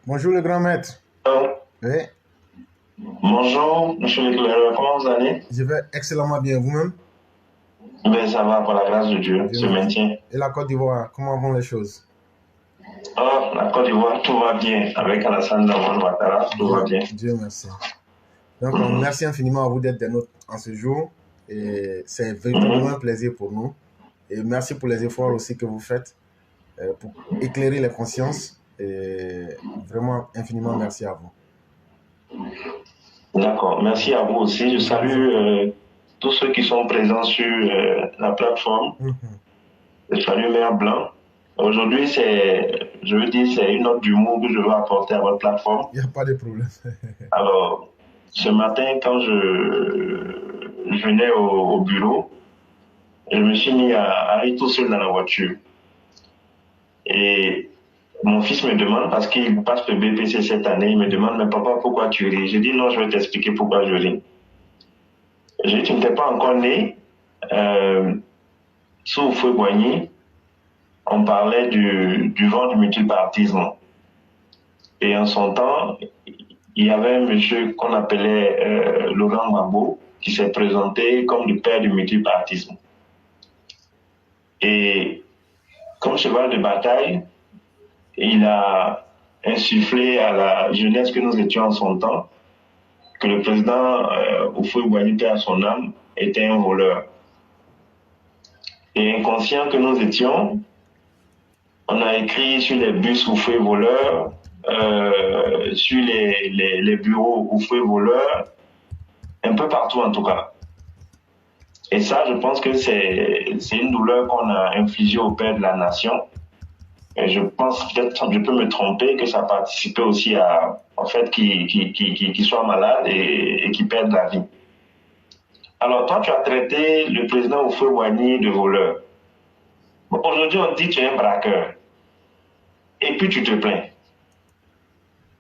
Bonjour le grand maître. Euh, Oui, Bonjour, monsieur Leclerc, comment vous allez? je vais excellemment bien vous-même. Ben, ça va, par la grâce de Dieu, Dieu se merci. maintient. Et la Côte d'Ivoire, comment vont les choses? Oh, la Côte d'Ivoire, tout va bien. Avec Alassane Draman Ouattara, tout va Dieu, bien. Dieu merci. Donc, Mhm. merci infiniment à vous d'être des nôtres en ce jour. Et c'est véritablement un Mhm. plaisir pour nous. Et merci pour les efforts aussi que vous faites pour éclairer les consciences. Et vraiment, infiniment merci à vous. D'accord, merci à vous aussi. Je Je vous en salue prie. tous ceux qui sont présents sur la plateforme. Mhm. Je salue Mère Blanc. Aujourd'hui, je veux dire, c'est une note d'humour que je veux apporter à votre plateforme. Il n'y a pas de problème. Alors, ce matin, quand je venais au bureau, je me suis mis à aller tout seul dans la voiture. Et mon fils me demande, parce qu'il passe le BPC cette année, il me demande, mais papa, pourquoi tu ris? Je dis, non, je vais t'expliquer pourquoi je ris. Je dis, tu n'étais pas encore né. Euh, Sous Houphouët-Boigny, on parlait du vent du multipartisme. Et en son temps, il y avait un monsieur qu'on appelait Laurent Gbagbo, qui s'est présenté comme le père du multipartisme. Et comme cheval de bataille, il a insufflé à la jeunesse que nous étions en son temps que le président Houphouët-Boigny, à son âme, était un voleur. Et inconscient que nous étions, on a écrit sur les bus Houphouët voleur, sur les bureaux Houphouët voleur, un peu partout en tout cas. Et ça, je pense que c'est une douleur qu'on a infligée au père de la nation. Et je pense, peut-être, je peux me tromper, que ça a participé aussi à, en fait, qu'il soit malade et qu'il perde la vie. Alors, toi, tu as traité le président Houphouët-Boigny de voleur. Bon, aujourd'hui, on dit que tu es un braqueur. Et puis, tu te plains.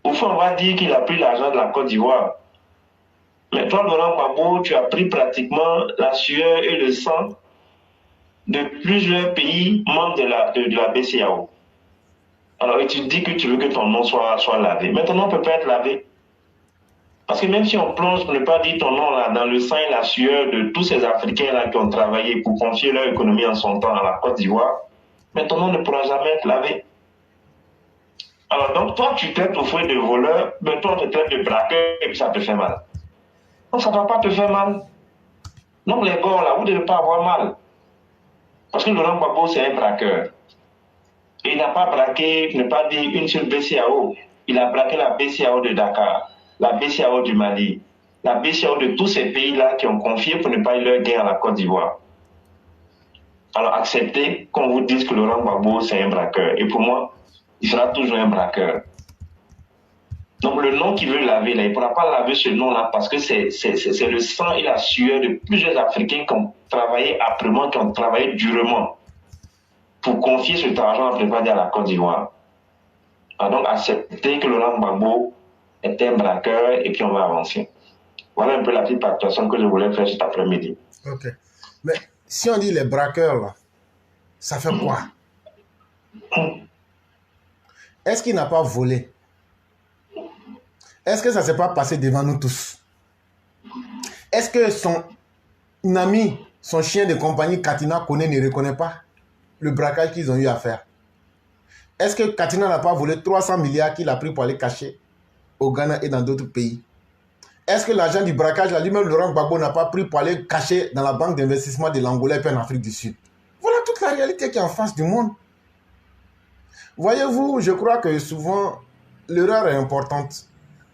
Au fond, on va dire qu'il a pris l'argent de la Côte d'Ivoire. Mais toi, Laurent Gbagbo, tu as pris pratiquement la sueur et le sang de plusieurs pays membres de la BCAO. Alors, et tu dis que tu veux que ton nom soit lavé. Mais ton nom ne peut pas être lavé. Parce que même si on plonge, pour ne pas dire ton nom là, dans le sang et la sueur de tous ces Africains là qui ont travaillé pour confier leur économie en son temps à la Côte d'Ivoire, mais ton nom ne pourra jamais être lavé. Alors, donc, toi, tu traites au fouet de voleur, mais toi, on te traite de braqueur et puis ça te fait mal. Non, ça ne va pas te faire mal. Donc, les gars, là, vous ne devez pas avoir mal. Parce que Laurent Gbagbo, c'est un braqueur. Et il n'a pas braqué, ne pas dire une seule BCAO. Il a braqué la BCAO de Dakar, la BCAO du Mali, la BCAO de tous ces pays-là qui ont confié pour ne pas y leur gain à la Côte d'Ivoire. Alors, acceptez qu'on vous dise que Laurent Gbagbo, c'est un braqueur. Et pour moi, il sera toujours un braqueur. Donc, le nom qu'il veut laver, là, il ne pourra pas laver ce nom-là parce que c'est le sang et la sueur de plusieurs Africains qui ont travaillé âprement, qui ont travaillé durement pour confier cet argent à préparer à la Côte d'Ivoire. Donc, accepter que Laurent Gbagbo est un braqueur et puis on va avancer. Voilà un peu la petite actuation que je voulais faire cet après-midi. Ok. Mais si on dit les braqueurs, là, ça fait quoi? Est-ce qu'il n'a pas volé? Est-ce que ça ne s'est pas passé devant nous tous? Est-ce que son ami, son chien de compagnie, Katina Kone, ne reconnaît pas le braquage qu'ils ont eu à faire? Est-ce que Katina n'a pas volé 300 milliards qu'il a pris pour aller cacher au Ghana et dans d'autres pays? Est-ce que l'argent du braquage, lui-même Laurent Gbagbo, n'a pas pris pour aller cacher dans la banque d'investissement de l'Angola et puis en Afrique du Sud? Voilà toute la réalité qui est en face du monde. Voyez-vous, je crois que souvent, l'erreur est importante,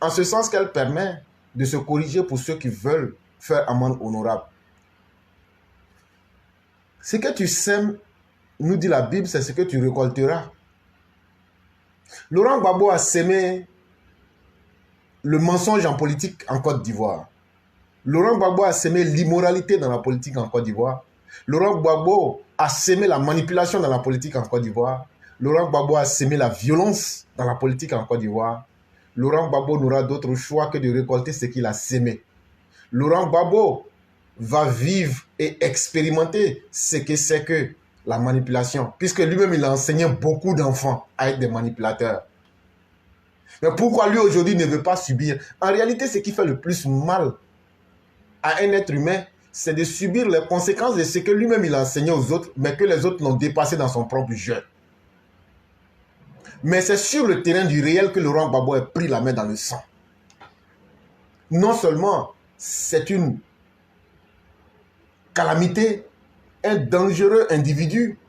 en ce sens qu'elle permet de se corriger pour ceux qui veulent faire amende honorable. Ce que tu sèmes, nous dit la Bible, c'est ce que tu récolteras. Laurent Gbagbo a sémé le mensonge en politique en Côte d'Ivoire. Laurent Gbagbo a sémé l'immoralité dans la politique en Côte d'Ivoire. Laurent Gbagbo a sémé la manipulation dans la politique en Côte d'Ivoire. Laurent Gbagbo a sémé la violence dans la politique en Côte d'Ivoire. Laurent Gbagbo n'aura d'autre choix que de récolter ce qu'il a sémé. Laurent Gbagbo va vivre et expérimenter ce que c'est que la manipulation, puisque lui-même il a enseigné beaucoup d'enfants à être des manipulateurs. Mais pourquoi lui aujourd'hui ne veut pas subir? En réalité, ce qui fait le plus mal à un être humain, c'est de subir les conséquences de ce que lui-même il a enseigné aux autres, mais que les autres l'ont dépassé dans son propre jeu. Mais c'est sur le terrain du réel que Laurent Gbagbo a pris la main dans le sang. Non seulement c'est une calamité, un dangereux individu,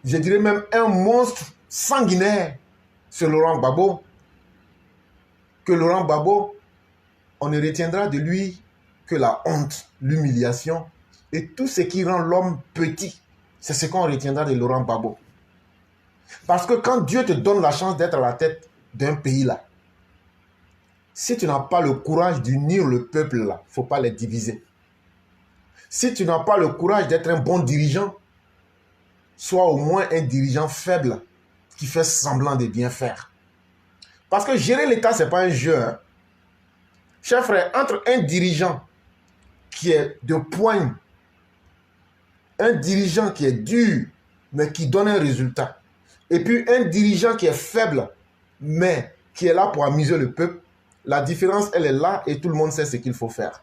je dirais même un monstre sanguinaire, c'est Laurent Gbagbo, que Laurent Gbagbo, on ne retiendra de lui que la honte, l'humiliation et tout ce qui rend l'homme petit. C'est ce qu'on retiendra de Laurent Gbagbo. Parce que quand Dieu te donne la chance d'être à la tête d'un pays là, si tu n'as pas le courage d'unir le peuple là, il ne faut pas les diviser. Si tu n'as pas le courage d'être un bon dirigeant, sois au moins un dirigeant faible qui fait semblant de bien faire. Parce que gérer l'État, ce n'est pas un jeu. Hein. Chers frères, entre un dirigeant qui est de poigne, un dirigeant qui est dur, mais qui donne un résultat, et puis un dirigeant qui est faible, mais qui est là pour amuser le peuple, la différence, elle est là et tout le monde sait ce qu'il faut faire.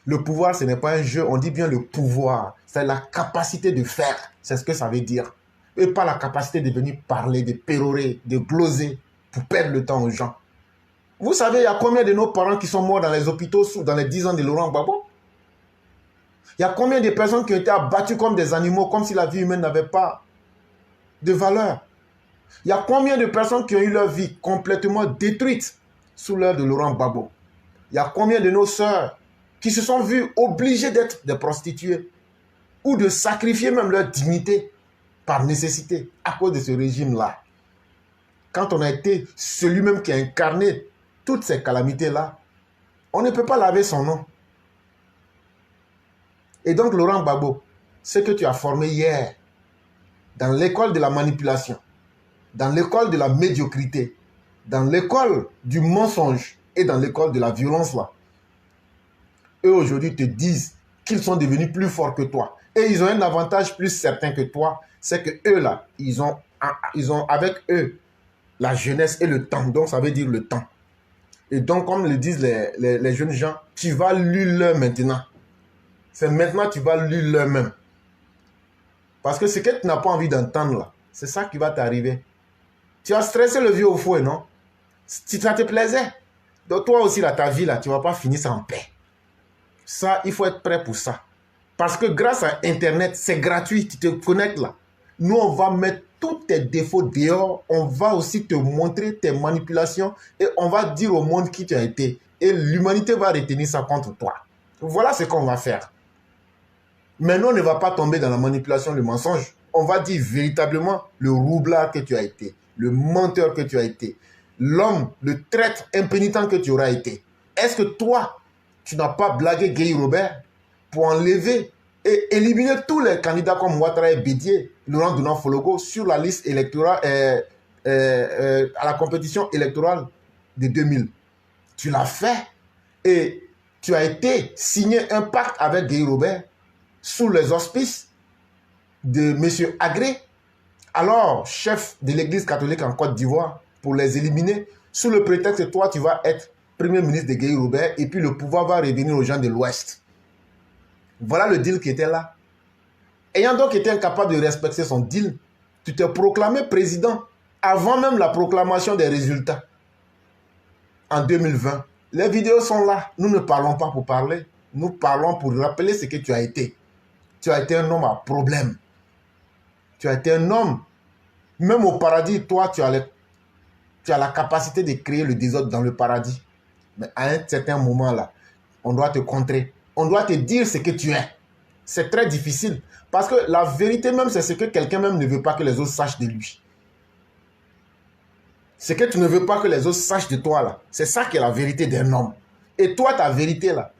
Le pouvoir, ce n'est pas un jeu, on dit bien le pouvoir. C'est la capacité de faire, c'est ce que ça veut dire. Et pas la capacité de venir parler, de pérorer, de gloser pour perdre le temps aux gens. Vous savez, il y a combien de nos parents qui sont morts dans les hôpitaux dans les 10 ans de Laurent Gbagbo? Il y a combien de personnes qui ont été abattues comme des animaux, comme si la vie humaine n'avait pas de valeur? Il y a combien de personnes qui ont eu leur vie complètement détruite sous l'œil de Laurent Gbagbo? Il y a combien de nos sœurs qui se sont vues obligées d'être des prostituées ou de sacrifier même leur dignité par nécessité à cause de ce régime-là? Quand on a été celui-même qui a incarné toutes ces calamités-là, on ne peut pas laver son nom. Et donc, Laurent Gbagbo, ce que tu as formé hier, dans l'école de la manipulation, dans l'école de la médiocrité, dans l'école du mensonge et dans l'école de la violence, là, eux aujourd'hui te disent qu'ils sont devenus plus forts que toi. Et ils ont un avantage plus certain que toi, c'est que eux là, ils ont avec eux la jeunesse et le temps. Donc ça veut dire le temps. Et donc comme le disent les jeunes gens, tu vas l'heure maintenant. C'est maintenant que tu vas l'heure même. Parce que ce que tu n'as pas envie d'entendre là, c'est ça qui va t'arriver. Tu as stressé le vieux au fouet, non? Si ça te plaisait. Donc toi aussi là, ta vie là, tu ne vas pas finir ça en paix. Ça, il faut être prêt pour ça. Parce que grâce à Internet, c'est gratuit. Tu te connectes là. Nous, on va mettre tous tes défauts dehors. On va aussi te montrer tes manipulations. Et on va dire au monde qui tu as été. Et l'humanité va retenir ça contre toi. Voilà ce qu'on va faire. Mais nous, on ne va pas tomber dans la manipulation, le mensonge. On va dire véritablement le roublard que tu as été. Le menteur que tu as été. L'homme, le traître impénitent que tu auras été. Est-ce que toi, tu n'as pas blagué Guy Robert pour enlever et éliminer tous les candidats comme Ouattara et Bédier, Laurent Gbagbo sur la liste électorale, à la compétition électorale de 2000. Tu l'as fait et tu as été signé un pacte avec Guy Robert sous les auspices de M. Agré, alors chef de l'église catholique en Côte d'Ivoire, pour les éliminer sous le prétexte que toi tu vas être Premier ministre de Guy Robert et puis le pouvoir va revenir aux gens de l'Ouest. Voilà le deal qui était là. Ayant donc été incapable de respecter son deal, tu t'es proclamé président avant même la proclamation des résultats en 2020. Les vidéos sont là. Nous ne parlons pas pour parler. Nous parlons pour rappeler ce que tu as été. Tu as été un homme à problème. Tu as été un homme. Même au paradis, toi, tu as la capacité de créer le désordre dans le paradis. Mais à un certain moment là, on doit te contrer. On doit te dire ce que tu es. C'est très difficile. Parce que la vérité même, c'est ce que quelqu'un même ne veut pas que les autres sachent de lui. Ce que tu ne veux pas que les autres sachent de toi là, c'est ça qui est la vérité d'un homme. Et toi, ta vérité là,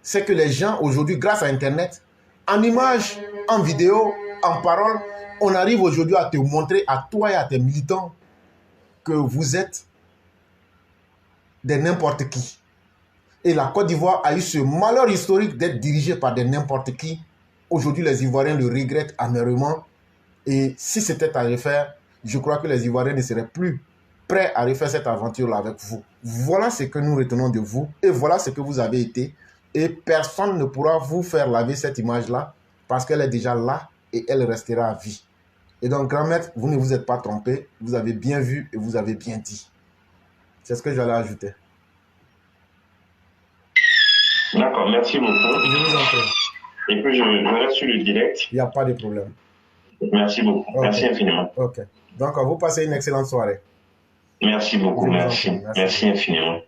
c'est que les gens aujourd'hui, grâce à Internet, en images, en vidéo, en parole, on arrive aujourd'hui à te montrer à toi et à tes militants que vous êtes des n'importe qui. Et la Côte d'Ivoire a eu ce malheur historique d'être dirigée par des n'importe qui. Aujourd'hui, les Ivoiriens le regrettent amèrement. Et si c'était à refaire, je crois que les Ivoiriens ne seraient plus prêt à refaire cette aventure-là avec vous. Voilà ce que nous retenons de vous et voilà ce que vous avez été. Et personne ne pourra vous faire laver cette image-là parce qu'elle est déjà là et elle restera à vie. Et donc, grand maître, vous ne vous êtes pas trompé, vous avez bien vu et vous avez bien dit. C'est ce que j'allais ajouter. D'accord, merci beaucoup. Je vous en prie. Et puis, je reste sur le direct. Il n'y a pas de problème. Merci beaucoup. Okay. Merci infiniment. Ok. Donc, vous passez une excellente soirée. Merci beaucoup. Merci. Merci. Merci infiniment.